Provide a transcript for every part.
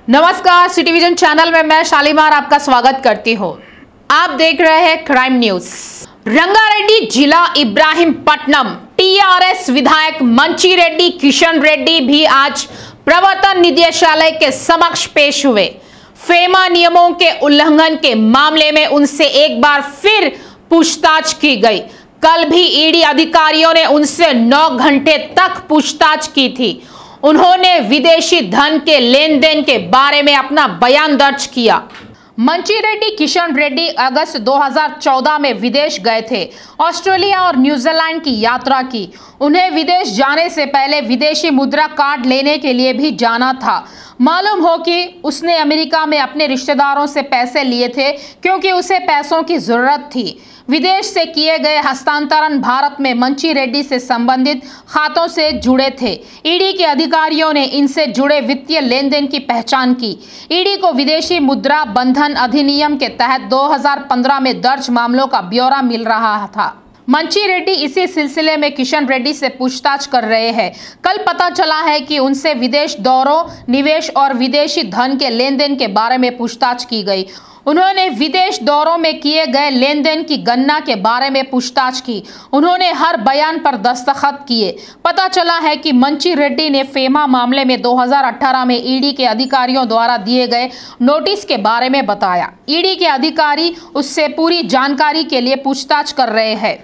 नमस्कार, city vision channel में मैं शालीमार आपका स्वागत करती हूँ। आप देख रहे हैं क्राइम न्यूज। रंगारेड्डी जिला इब्राहिमपट्टनम टीआरएस विधायक मंची रेड्डी किशन रेड्डी भी आज प्रवर्तन निदेशालय के समक्ष पेश हुए। फेमा नियमों के उल्लंघन के मामले में उनसे एक बार फिर पूछताछ की गई। कल भी ईडी अधिकारियों ने उनसे 9 घंटे तक पूछताछ की थी। उन्होंने विदेशी धन के लेन देन के बारे में अपना बयान दर्ज किया। मंची रेड्डी किशन रेड्डी अगस्त 2014 में विदेश गए थे। ऑस्ट्रेलिया और न्यूजीलैंड की यात्रा की। उन्हें विदेश जाने से पहले विदेशी मुद्रा कार्ड लेने के लिए भी जाना था। मालूम हो कि उसने अमेरिका में अपने रिश्तेदारों से पैसे लिए थे क्योंकि उसे पैसों की जरूरत थी। विदेश से किए गए हस्तांतरण भारत में मंची रेड्डी से संबंधित खातों से जुड़े थे। ईडी के अधिकारियों ने इनसे जुड़े वित्तीय लेन देन की पहचान की। ईडी को विदेशी मुद्रा बंधन अधिनियम के तहत 2015 में दर्ज मामलों का ब्यौरा मिल रहा था। मंची रेड्डी इसी सिलसिले में किशन रेड्डी से पूछताछ कर रहे हैं। कल पता चला है कि उनसे विदेश दौरों, निवेश और विदेशी धन के लेन देन के बारे में पूछताछ की गई। उन्होंने विदेश दौरों में किए गए लेन देन की गणना के बारे में पूछताछ की। उन्होंने हर बयान पर दस्तखत किए। पता चला है कि मंची रेड्डी ने फेमा मामले में 2018 में ईडी के अधिकारियों द्वारा दिए गए नोटिस के बारे में बताया। ईडी के अधिकारी उससे पूरी जानकारी के लिए पूछताछ कर रहे हैं।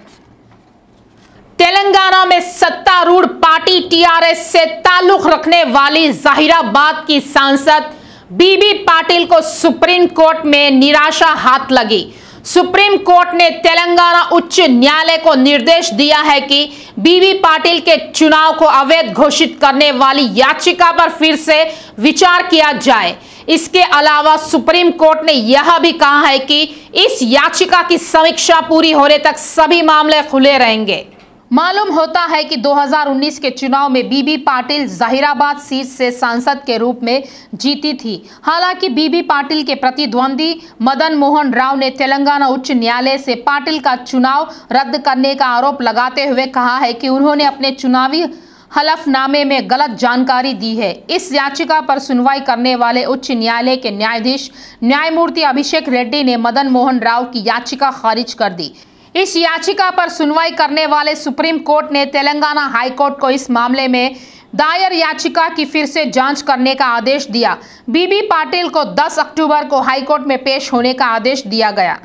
तेलंगाना में सत्तारूढ़ पार्टी टीआरएस से ताल्लुक रखने वाली जहीराबाद की सांसद बीबी पाटिल को सुप्रीम कोर्ट में निराशा हाथ लगी। सुप्रीम कोर्ट ने तेलंगाना उच्च न्यायालय को निर्देश दिया है कि बीबी पाटिल के चुनाव को अवैध घोषित करने वाली याचिका पर फिर से विचार किया जाए। इसके अलावा सुप्रीम कोर्ट ने यह भी कहा है कि इस याचिका की समीक्षा पूरी होने तक सभी मामले खुले रहेंगे। मालूम होता है कि 2019 के चुनाव में बीबी पाटिल जहीराबाद सीट से सांसद के रूप में जीती थी। हालांकि बीबी पाटिल के प्रतिद्वंदी मदन मोहन राव ने तेलंगाना उच्च न्यायालय से पाटिल का चुनाव रद्द करने का आरोप लगाते हुए कहा है कि उन्होंने अपने चुनावी हलफनामे में गलत जानकारी दी है। इस याचिका पर सुनवाई करने वाले उच्च न्यायालय के न्यायाधीश न्यायमूर्ति अभिषेक रेड्डी ने मदन मोहन राव की याचिका खारिज कर दी। इस याचिका पर सुनवाई करने वाले सुप्रीम कोर्ट ने तेलंगाना हाई कोर्ट को इस मामले में दायर याचिका की फिर से जांच करने का आदेश दिया। बीबी पाटिल को 10 अक्टूबर को हाई कोर्ट में पेश होने का आदेश दिया गया।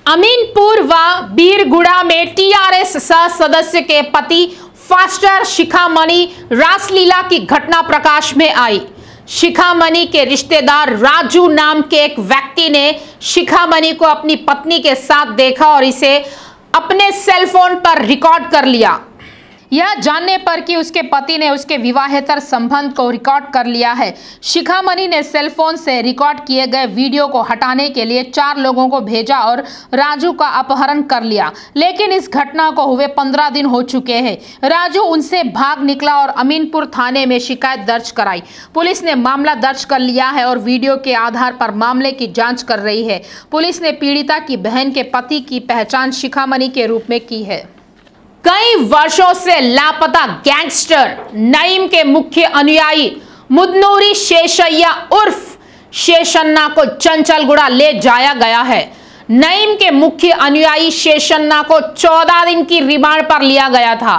अमीनपुर व बीरगुड़ा में टीआरएस सह सदस्य के पति फास्टर शिखामणि रासलीला की घटना प्रकाश में आई। शिखामणि के रिश्तेदार राजू नाम के एक व्यक्ति ने शिखामणि को अपनी पत्नी के साथ देखा और इसे अपने सेलफोन पर रिकॉर्ड कर लिया। यह जानने पर कि उसके पति ने उसके विवाहेतर संबंध को रिकॉर्ड कर लिया है, शिखामणि ने सेलफोन से रिकॉर्ड किए गए वीडियो को हटाने के लिए 4 लोगों को भेजा और राजू का अपहरण कर लिया। लेकिन इस घटना को हुए 15 दिन हो चुके हैं। राजू उनसे भाग निकला और अमीनपुर थाने में शिकायत दर्ज कराई। पुलिस ने मामला दर्ज कर लिया है और वीडियो के आधार पर मामले की जाँच कर रही है। पुलिस ने पीड़िता की बहन के पति की पहचान शिखामणि के रूप में की है। कई वर्षों से लापता गैंगस्टर नईम के मुख्य अनुयायी मुदनूरी शेषैया उर्फ शेषन्ना को चंचलगुड़ा ले जाया गया है। नईम के मुख्य अनुयायी शेषन्ना को 14 दिन की रिमांड पर लिया गया था।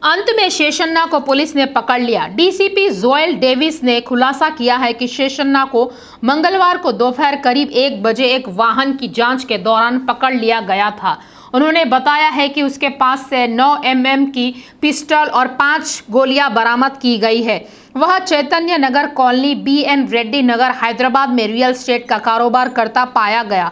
अंत में शेषन्ना को पुलिस ने पकड़ लिया। डीसीपी जोएल डेविस ने खुलासा किया है कि शेषन्ना को मंगलवार को दोपहर करीब 1 बजे एक वाहन की जांच के दौरान पकड़ लिया गया था। उन्होंने बताया है कि उसके पास से 9 mm की पिस्टल और 5 गोलियां बरामद की गई है। वह चैतन्य नगर कॉलोनी BN रेड्डी नगर हैदराबाद में रियल एस्टेट का कारोबार करता पाया गया।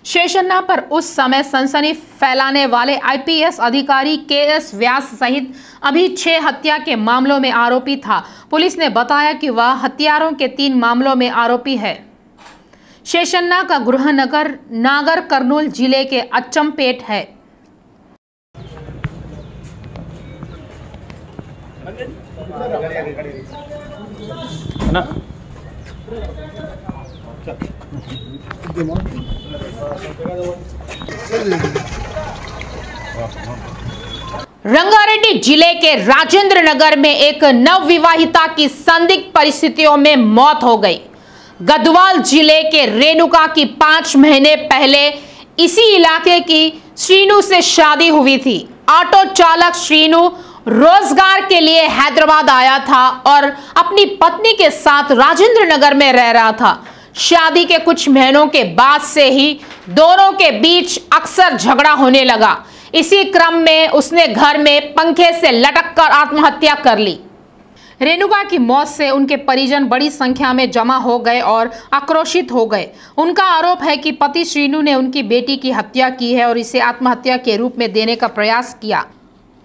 शेषन्ना पर उस समय सनसनी फैलाने वाले IPS अधिकारी KS व्यास सहित अभी 6 हत्या के मामलों में आरोपी था। पुलिस ने बताया कि वह हत्यारों के 3 मामलों में आरोपी है। शेषन्ना का गृह नगर नागर कर्नूल जिले के अच्चमपेट है। रंगारेड्डी जिले के राजेंद्र नगर में एक नवविवाहिता की संदिग्ध परिस्थितियों में मौत हो गई। गढ़वाल जिले के रेणुका की 5 महीने पहले इसी इलाके की श्रीनु से शादी हुई थी। ऑटो चालक श्रीनु रोजगार के लिए हैदराबाद आया था और अपनी पत्नी के साथ राजेंद्र नगर में रह रहा था। शादी के कुछ महीनों के बाद से ही दोनों के बीच अक्सर झगड़ा होने लगा। इसी क्रम में उसने घर में पंखे से लटककर आत्महत्या कर ली। रेणुका की मौत से उनके परिजन बड़ी संख्या में जमा हो गए और आक्रोशित हो गए। उनका आरोप है कि पति श्रीनु ने उनकी बेटी की हत्या की है और इसे आत्महत्या के रूप में देने का प्रयास किया।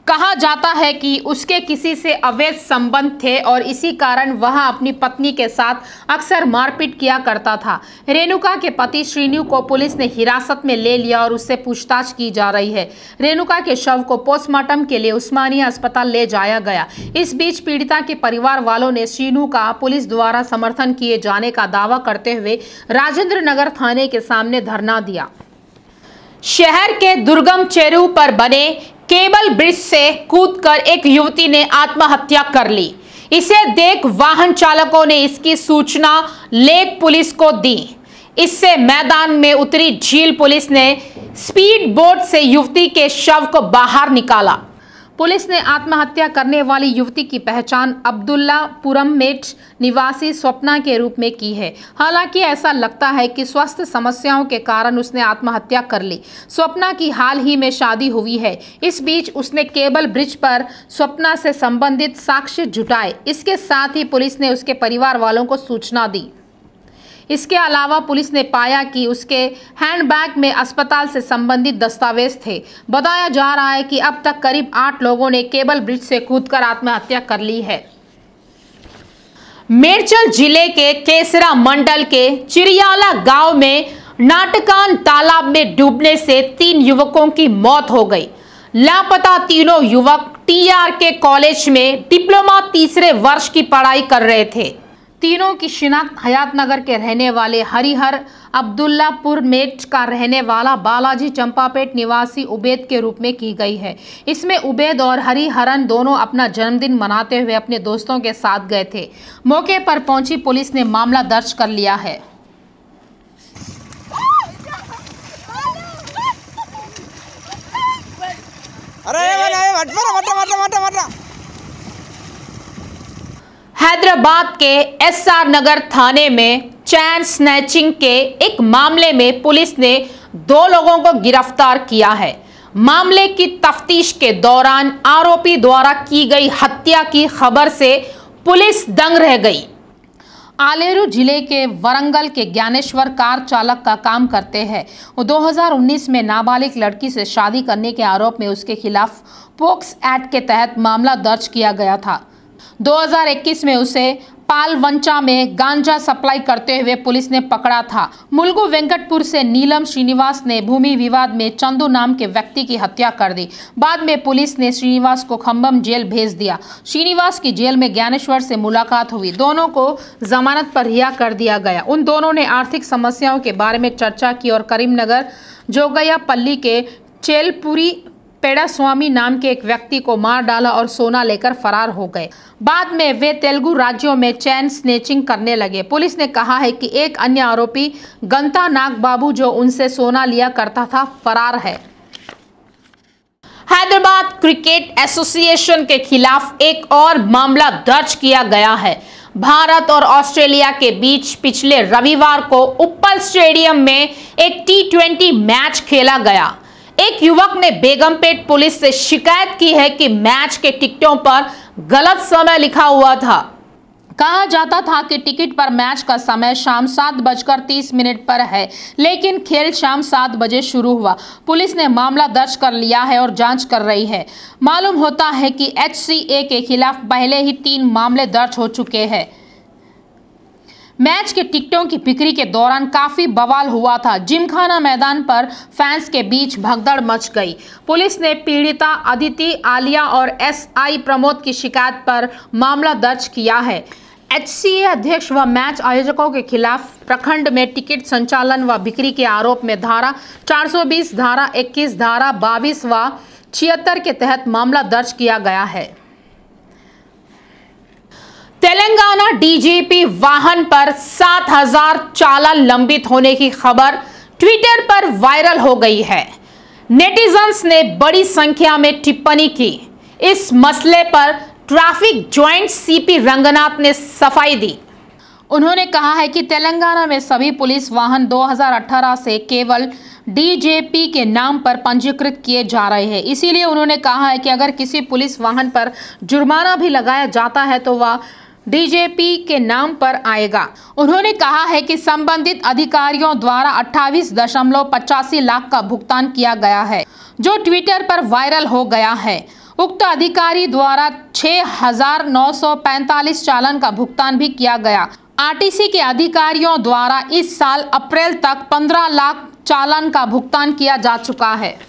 कहा जाता है कि उसके किसी से अवैध संबंध थे और इसी कारण वह अपनी पत्नी के साथ अक्सर मारपीट किया करता था। रेणुका के पति श्रीनु को पुलिस ने हिरासत में ले लिया और उससे पूछताछ की जा रही है। रेणुका के शव को पोस्टमार्टम के लिए उस्मानिया अस्पताल ले जाया गया। इस बीच पीड़िता के परिवार वालों ने श्रीनु का पुलिस द्वारा समर्थन किए जाने का दावा करते हुए राजेंद्र नगर थाने के सामने धरना दिया। शहर के दुर्गम चेरू पर बने केबल ब्रिज से कूदकर एक युवती ने आत्महत्या कर ली। इसे देख वाहन चालकों ने इसकी सूचना लेक पुलिस को दी। इससे मैदान में उतरी झील पुलिस ने स्पीड बोट से युवती के शव को बाहर निकाला। पुलिस ने आत्महत्या करने वाली युवती की पहचान अब्दुल्लापुरम मेट निवासी स्वप्ना के रूप में की है। हालांकि ऐसा लगता है कि स्वास्थ्य समस्याओं के कारण उसने आत्महत्या कर ली। स्वप्ना की हाल ही में शादी हुई है। इस बीच उसने केबल ब्रिज पर स्वप्ना से संबंधित साक्ष्य जुटाए। इसके साथ ही पुलिस ने उसके परिवार वालों को सूचना दी। इसके अलावा पुलिस ने पाया कि उसके हैंडबैग में अस्पताल से संबंधित दस्तावेज थे। बताया जा रहा है कि अब तक करीब 8 लोगों ने केबल ब्रिज से कूदकर आत्महत्या कर ली है। मेरचल जिले के केसरा मंडल के चिरियाला गांव में नाटकान तालाब में डूबने से 3 युवकों की मौत हो गई। लापता तीनों युवक TRK कॉलेज में डिप्लोमा 3रे वर्ष की पढ़ाई कर रहे थे। तीनों की शिनाख्त हयातनगर के रहने वाले हरिहर, अब्दुल्लापुर मेट का रहने वाला बालाजी चंपापेट निवासी उबैद के रूप में की गई है। इसमें उबैद और हरिहरन दोनों अपना जन्मदिन मनाते हुए अपने दोस्तों के साथ गए थे। मौके पर पहुंची पुलिस ने मामला दर्ज कर लिया है। हैदराबाद के SR नगर थाने में चैन स्नैचिंग के एक मामले में पुलिस ने 2 लोगों को गिरफ्तार किया है। मामले की तफ्तीश के दौरान आरोपी द्वारा की गई हत्या की खबर से पुलिस दंग रह गई। आलेरू जिले के वरंगल के ज्ञानेश्वर कार चालक का काम करते हैं। वो 2019 में नाबालिग लड़की से शादी करने के आरोप में उसके खिलाफ पोक्स एक्ट के तहत मामला दर्ज किया गया था। 2021 में उसे पालवंचा में गांजा सप्लाई करते हुए पुलिस ने पकड़ा था। मुलुगु वेंकटपुर से नीलम श्रीनिवास ने भूमि विवाद में चंदू नाम के व्यक्ति की हत्या कर दी। बाद में पुलिस ने श्रीनिवास को खम्बम जेल भेज दिया। श्रीनिवास की जेल में ज्ञानेश्वर से मुलाकात हुई। दोनों को जमानत पर रिहा कर दिया गया। उन दोनों ने आर्थिक समस्याओं के बारे में चर्चा की और करीमनगर जोगैयापल्ली के चेलपुरी पेड़ास्वामी नाम के एक व्यक्ति को मार डाला और सोना लेकर फरार हो गए। बाद में वे तेलुगु राज्यों में चैन स्नैचिंग करने लगे। पुलिस ने कहा है कि एक अन्य आरोपी गंता नागबाबू जो उनसे सोना लिया करता था फरार है। हैदराबाद क्रिकेट एसोसिएशन के खिलाफ एक और मामला दर्ज किया गया है। भारत और ऑस्ट्रेलिया के बीच पिछले रविवार को उप्पल स्टेडियम में एक T20 मैच खेला गया। एक युवक ने बेगमपेट पुलिस से शिकायत की है कि मैच के टिकटों पर गलत समय लिखा हुआ था। कहा जाता था कि टिकट पर मैच का समय शाम 7:30 पर है, लेकिन खेल शाम 7 बजे शुरू हुआ। पुलिस ने मामला दर्ज कर लिया है और जांच कर रही है। मालूम होता है कि HCA के खिलाफ पहले ही 3 मामले दर्ज हो चुके हैं। मैच के टिकटों की बिक्री के दौरान काफी बवाल हुआ था। जिमखाना मैदान पर फैंस के बीच भगदड़ मच गई। पुलिस ने पीड़िता अदिति, आलिया और SI प्रमोद की शिकायत पर मामला दर्ज किया है। HCA अध्यक्ष व मैच आयोजकों के खिलाफ प्रखंड में टिकट संचालन व बिक्री के आरोप में धारा 420, धारा 21, धारा 22 व 76 के तहत मामला दर्ज किया गया है। तेलंगाना डीजीपी वाहन पर 7,000 चालान लंबित होने की खबर ट्विटर पर वायरल हो गई है। नेटिजन्स ने बड़ी संख्या में टिप्पणी की। इस मसले पर ट्रैफिक ज्वाइंट सीपी रंगनाथ ने सफाई दी। उन्होंने कहा है कि तेलंगाना में सभी पुलिस वाहन 2018 से केवल डीजीपी के नाम पर पंजीकृत किए जा रहे हैं। इसीलिए उन्होंने कहा है कि अगर किसी पुलिस वाहन पर जुर्माना भी लगाया जाता है तो वह डीजीपी के नाम पर आएगा। उन्होंने कहा है कि संबंधित अधिकारियों द्वारा 28.85 लाख का भुगतान किया गया है, जो ट्विटर पर वायरल हो गया है। उक्त अधिकारी द्वारा 6,945 चालान का भुगतान भी किया गया। आरटीसी के अधिकारियों द्वारा इस साल अप्रैल तक 15 लाख चालान का भुगतान किया जा चुका है।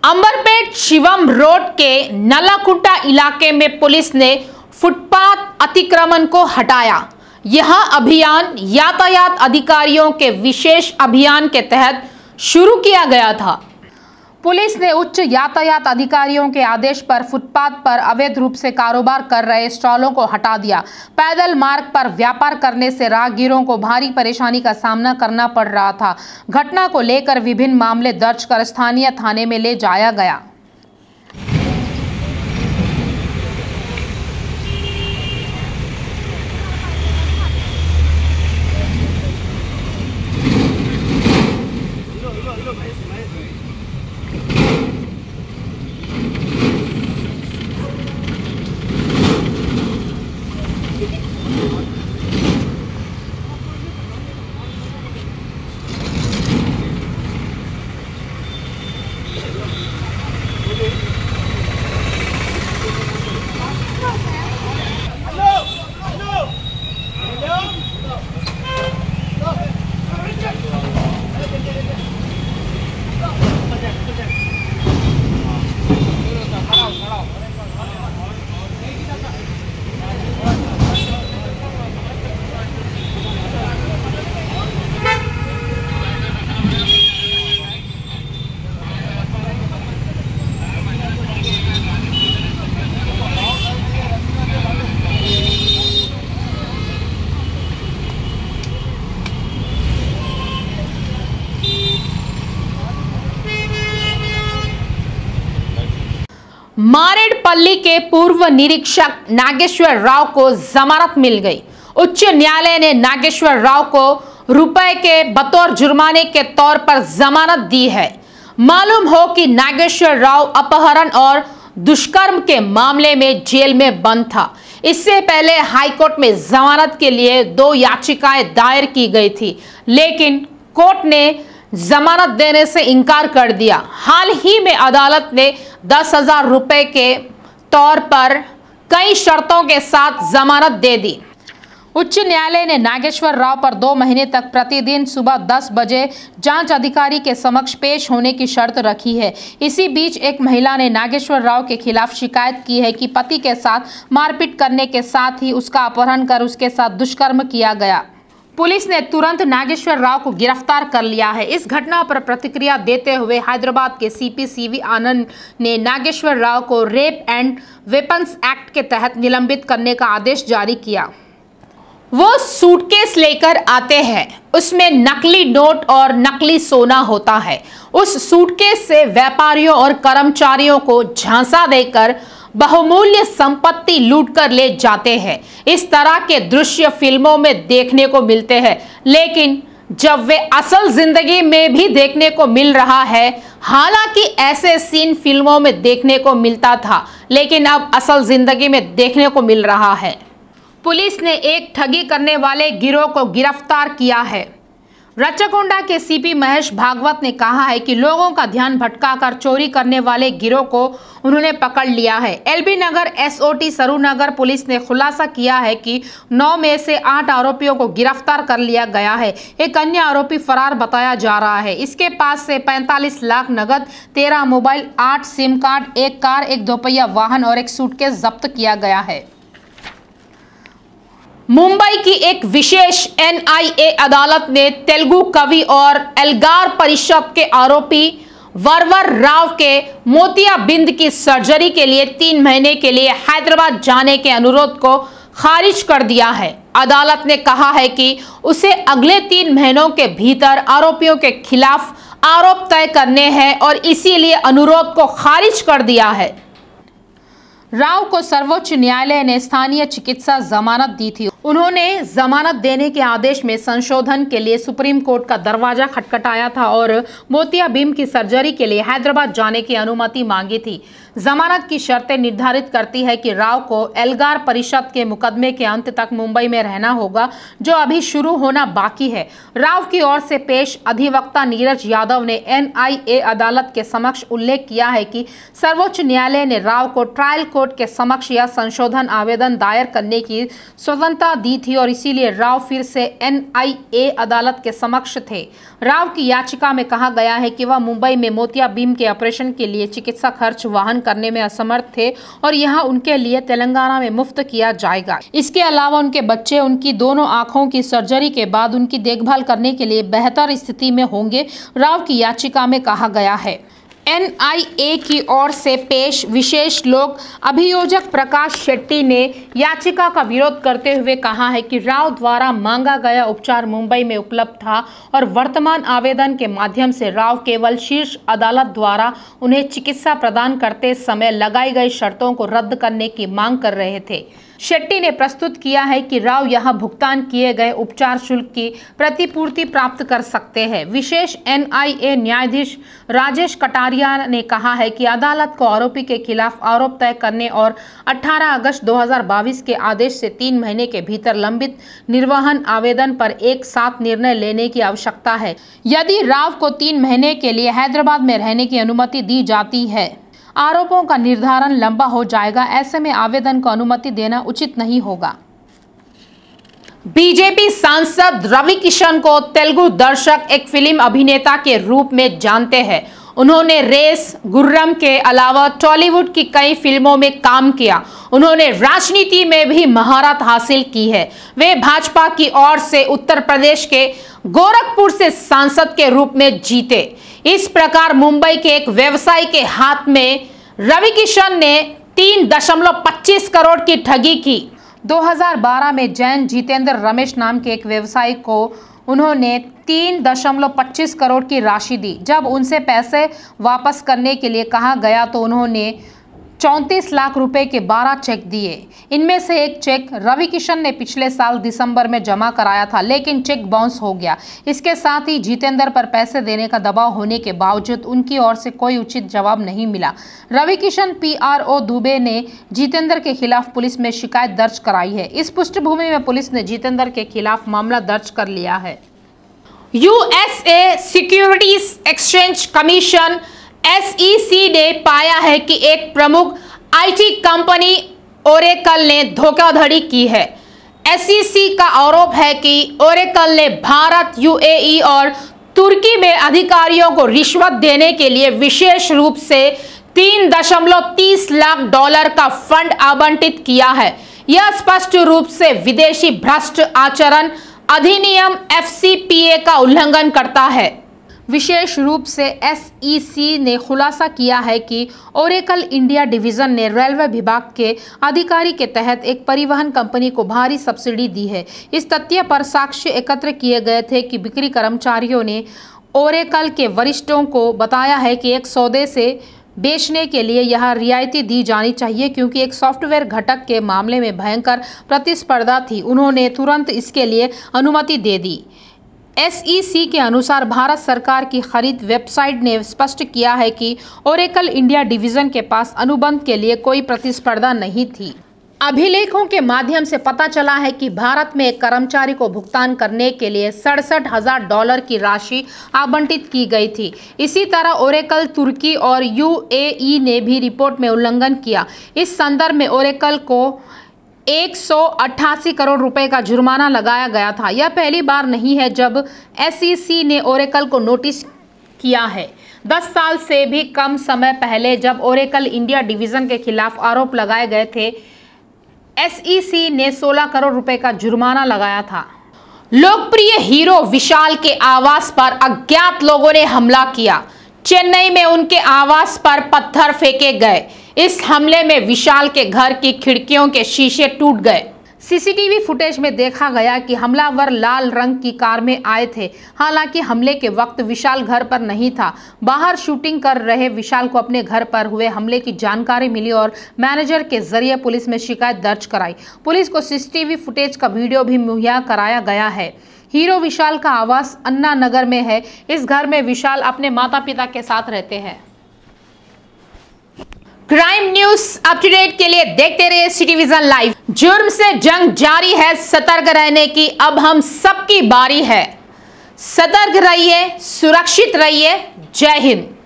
अंबरपेट शिवम रोड के नलाकुंटा इलाके में पुलिस ने फुटपाथ अतिक्रमण को हटाया। यह अभियान यातायात अधिकारियों के विशेष अभियान के तहत शुरू किया गया था। पुलिस ने उच्च यातायात अधिकारियों के आदेश पर फुटपाथ पर अवैध रूप से कारोबार कर रहे स्टॉलों को हटा दिया। पैदल मार्ग पर व्यापार करने से राहगीरों को भारी परेशानी का सामना करना पड़ रहा था। घटना को लेकर विभिन्न मामले दर्ज कर स्थानीय थाने में ले जाया गया। मारेडपल्ली के पूर्व निरीक्षक नागेश्वर राव को जमानत मिल गई। उच्च न्यायालय ने नागेश्वर राव को रुपए के बतौर जुर्माने के तौर पर जमानत दी है। मालूम हो कि नागेश्वर राव अपहरण और दुष्कर्म के मामले में जेल में बंद था। इससे पहले हाईकोर्ट में जमानत के लिए 2 याचिकाएं दायर की गई थी, लेकिन कोर्ट ने जमानत देने से इनकार कर दिया। हाल ही में अदालत ने 10,000 रुपए के तौर पर कई शर्तों के साथ जमानत दे दी। उच्च न्यायालय ने नागेश्वर राव पर 2 महीने तक प्रतिदिन सुबह 10 बजे जांच अधिकारी के समक्ष पेश होने की शर्त रखी है। इसी बीच एक महिला ने नागेश्वर राव के खिलाफ शिकायत की है कि पति के साथ मारपीट करने के साथ ही उसका अपहरण कर उसके साथ दुष्कर्म किया गया। पुलिस ने तुरंत नागेश्वर राव को गिरफ्तार कर लिया है। इस घटना पर प्रतिक्रिया देते हुए हैदराबाद के सीपी सीवी आनंद ने नागेश्वर राव को रेप एंड वेपन्स एक्ट के तहत निलंबित करने का आदेश जारी किया। वो सूटकेस लेकर आते हैं, उसमें नकली नोट और नकली सोना होता है। उस सूटकेस से व्यापारियों और कर्मचारियों को झांसा देकर बहुमूल्य संपत्ति लूटकर ले जाते हैं। इस तरह के दृश्य फिल्मों में देखने को मिलते हैं, लेकिन जब वे असल जिंदगी में भी देखने को मिल रहा है। हालांकि ऐसे सीन फिल्मों में देखने को मिलता था, लेकिन अब असल जिंदगी में देखने को मिल रहा है। पुलिस ने एक ठगी करने वाले गिरोह को गिरफ्तार किया है। रच्चाकोंडा के सीपी महेश भागवत ने कहा है कि लोगों का ध्यान भटकाकर चोरी करने वाले गिरोह को उन्होंने पकड़ लिया है। एलबी नगर एसओटी सरूनगर पुलिस ने खुलासा किया है कि 9 में से 8 आरोपियों को गिरफ्तार कर लिया गया है। एक अन्य आरोपी फरार बताया जा रहा है। इसके पास से 45 लाख नगद, 13 मोबाइल, 8 सिम कार्ड, 1 कार, 1 दोपहिया वाहन और 1 सूटकेस जब्त किया गया है। मुंबई की एक विशेष एनआईए अदालत ने तेलुगु कवि और एल्गार परिषद के आरोपी वरवर राव के मोतियाबिंद की सर्जरी के लिए 3 महीने के लिए हैदराबाद जाने के अनुरोध को खारिज कर दिया है। अदालत ने कहा है कि उसे अगले 3 महीनों के भीतर आरोपियों के खिलाफ आरोप तय करने हैं और इसीलिए अनुरोध को खारिज कर दिया है। राव को सर्वोच्च न्यायालय ने स्थानीय चिकित्सा जमानत दी थी। उन्होंने जमानत देने के आदेश में संशोधन के लिए सुप्रीम कोर्ट का दरवाजा खटखटाया था और मोतियाबिंद की सर्जरी के लिए हैदराबाद जाने की अनुमति मांगी थी। जमानत की शर्तें निर्धारित करती है कि राव को एल्गार परिषद के मुकदमे के अंत तक मुंबई में रहना होगा, जो अभी शुरू होना बाकी है। राव की ओर से पेश अधिवक्ता नीरज यादव ने NIA अदालत के समक्ष उल्लेख किया है कि सर्वोच्च न्यायालय ने राव को ट्रायल कोर्ट के समक्ष यह संशोधन आवेदन दायर करने की स्वतंत्रता दी थी और इसीलिए राव फिर से NIA अदालत के समक्ष थे। राव की याचिका में कहा गया है कि वह मुंबई में मोतियाबिंद के ऑपरेशन के लिए चिकित्सा खर्च वहन करने में असमर्थ थे और यहां उनके लिए तेलंगाना में मुफ्त किया जाएगा। इसके अलावा उनके बच्चे उनकी दोनों आंखों की सर्जरी के बाद उनकी देखभाल करने के लिए बेहतर स्थिति में होंगे, राव की याचिका में कहा गया है। NIA की ओर से पेश विशेष लोक अभियोजक प्रकाश शेट्टी ने याचिका का विरोध करते हुए कहा है कि राव द्वारा मांगा गया उपचार मुंबई में उपलब्ध था और वर्तमान आवेदन के माध्यम से राव केवल शीर्ष अदालत द्वारा उन्हें चिकित्सा प्रदान करते समय लगाई गई शर्तों को रद्द करने की मांग कर रहे थे। शेट्टी ने प्रस्तुत किया है कि राव यहां भुगतान किए गए उपचार शुल्क की प्रतिपूर्ति प्राप्त कर सकते हैं। विशेष NIA न्यायाधीश राजेश कटारिया ने कहा है कि अदालत को आरोपी के खिलाफ आरोप तय करने और 18 अगस्त 2022 के आदेश से 3 महीने के भीतर लंबित निर्वहन आवेदन पर एक साथ निर्णय लेने की आवश्यकता है। यदि राव को 3 महीने के लिए हैदराबाद में रहने की अनुमति दी जाती है, आरोपों का निर्धारण लंबा हो जाएगा। ऐसे में आवेदन को अनुमति देना उचित नहीं होगा। बीजेपी सांसद रवि किशन को तेलुगु दर्शक एक फिल्म अभिनेता के रूप में जानते हैं। उन्होंने रेस, गुर्रम के अलावा टॉलीवुड की कई फिल्मों में काम किया। उन्होंने राजनीति में भी महारत हासिल की है। वे भाजपा की ओर से उत्तर प्रदेश के गोरखपुर से सांसद के रूप में जीते। इस प्रकार मुंबई के एक व्यवसायी के हाथ में रवि किशन ने 3.25 करोड़ की ठगी की। 2012 में जैन जितेंद्र रमेश नाम के एक व्यवसायी को उन्होंने 3.25 करोड़ की राशि दी। जब उनसे पैसे वापस करने के लिए कहा गया तो उन्होंने 34 लाख रुपए के 12 चेक दिए। इनमें से एक चेक रवि किशन ने पिछले साल दिसंबर में जमा कराया था, लेकिन चेक बाउंस हो गया। इसके साथ ही जितेंद्र पर पैसे देने का दबाव होने के बावजूद उनकी ओर से कोई उचित जवाब नहीं मिला। रवि किशन PRO दुबे ने जितेंद्र के खिलाफ पुलिस में शिकायत दर्ज कराई है। इस पृष्ठभूमि में पुलिस ने जितेंद्र के खिलाफ मामला दर्ज कर लिया है। USA securities exchange commission SEC ने पाया है कि एक प्रमुख IT कंपनी ओरेकल ने धोखाधड़ी की है। SEC का आरोप है कि ओरेकल ने भारत, UAE और तुर्की में अधिकारियों को रिश्वत देने के लिए विशेष रूप से $3.30 लाख का फंड आवंटित किया है। यह स्पष्ट रूप से विदेशी भ्रष्ट आचरण अधिनियम FCPA का उल्लंघन करता है। विशेष रूप से SEC ने खुलासा किया है कि ओरेकल इंडिया डिवीजन ने रेलवे विभाग के अधिकारी के तहत एक परिवहन कंपनी को भारी सब्सिडी दी है। इस तथ्य पर साक्ष्य एकत्र किए गए थे कि बिक्री कर्मचारियों ने ओरेकल के वरिष्ठों को बताया है कि एक सौदे से बेचने के लिए यह रियायती दी जानी चाहिए, क्योंकि एक सॉफ्टवेयर घटक के मामले में भयंकर प्रतिस्पर्धा थी। उन्होंने तुरंत इसके लिए अनुमति दे दी। SEC के अनुसार भारत सरकार की खरीद वेबसाइट ने स्पष्ट किया है कि ओरेकल इंडिया डिवीजन के पास अनुबंध के लिए कोई प्रतिस्पर्धा नहीं थी। अभिलेखों के माध्यम से पता चला है कि भारत में एक कर्मचारी को भुगतान करने के लिए $67,000 की राशि आवंटित की गई थी। इसी तरह ओरेकल तुर्की और UAE ने भी रिपोर्ट में उल्लंघन किया। इस संदर्भ में ओरेकल को 188 करोड़ रुपए का जुर्माना लगाया गया था। यह पहली बार नहीं है जब SEC ने ओरेकल को नोटिस किया है। 10 साल से भी कम समय पहले जब ओरेकल इंडिया डिवीजन के खिलाफ आरोप लगाए गए थे, SEC ने 16 करोड़ रुपए का जुर्माना लगाया था। लोकप्रिय हीरो विशाल के आवास पर अज्ञात लोगों ने हमला किया। चेन्नई में उनके आवास पर पत्थर फेंके गए। इस हमले में विशाल के घर की खिड़कियों के शीशे टूट गए। सीसीटीवी फुटेज में देखा गया कि हमलावर लाल रंग की कार में आए थे। हालांकि हमले के वक्त विशाल घर पर नहीं था। बाहर शूटिंग कर रहे विशाल को अपने घर पर हुए हमले की जानकारी मिली और मैनेजर के जरिए पुलिस में शिकायत दर्ज कराई। पुलिस को सीसीटीवी फुटेज का वीडियो भी मुहैया कराया गया है। हीरो विशाल का आवास अन्ना नगर में है। इस घर में विशाल अपने माता पिता के साथ रहते हैं। Crime news up to date के लिए देखते रहिए सिटी विजन लाइव। जुर्म से जंग जारी है, सतर्क रहने की अब हम सबकी बारी है। सतर्क रहिए, सुरक्षित रहिए। जय हिंद।